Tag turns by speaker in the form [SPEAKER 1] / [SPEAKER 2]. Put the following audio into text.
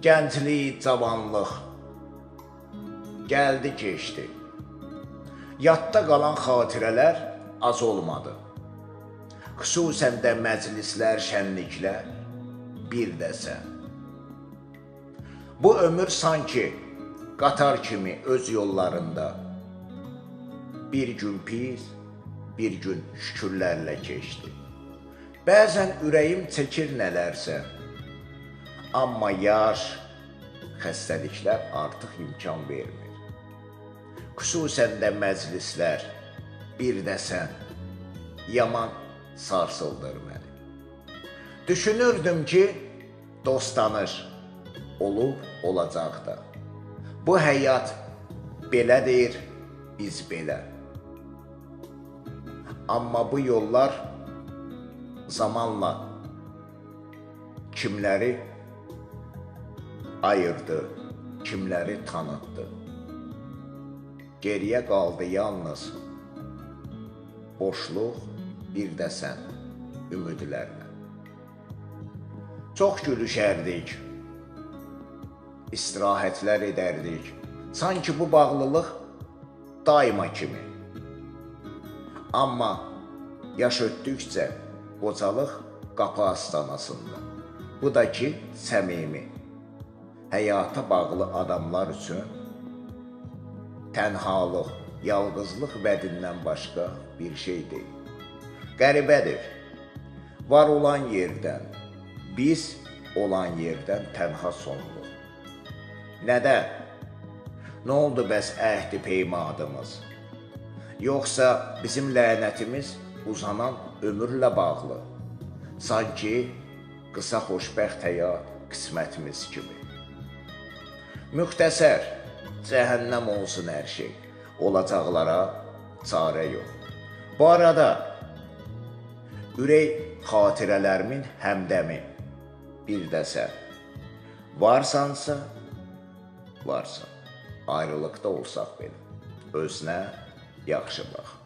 [SPEAKER 1] Gənclik, cavanlıq gəldi, keçdi. Yadda qalan xatirələr az olmadı. Xüsusən də məclislər, şənliklər, bir də sən. Bu ömür sanki qatar kimi öz yollarında bir gün pis, bir gün şükürlərlə keçdi. Bəzən ürəyim çəkir nələrsə, amma yaş, xəstəliklər artıq imkan vermir. Xüsusən də məclislər, bir də sən, yaman sarsıldır məni. Düşünürdüm ki, dost-tanış olub, olacaq da. Bu həyat belədir, biz belə. Amma bu yollar zamanla kimləri ayırdı, kimləri tanıtdı. Geriyə qaldı yalnız boşluq, bir də sən, ümidlərlə. Çox gülüşərdik, istirahətlər edərdik. Sanki bu bağlılıq daima kimi. Amma yaş ötdükcə qocalıq qapı astanasında. Bu da ki, səmimi. Həyata bağlı adamlar üçün tənhalıq, yalqızlıq vədindən başqa bir şey deyil. Qəribədir, var olan yerdən, biz olan yerdən tənha sonluq. Nədən? Nə oldu bəs əhdi peymadımız? Yoxsa bizim lənətimiz uzanan ömürlə bağlı? Sanki qısa xoşbəxt həyat qismətimiz kimi. Müxtəsər, cəhənnəm olsun hər şey, olacaqlara çarə yox. Bu arada, ürək xatirələrimin həmdəmi, bir də sən. Varsansa, varsan, ayrılıqda olsaq belə, özünə yaxşı bax.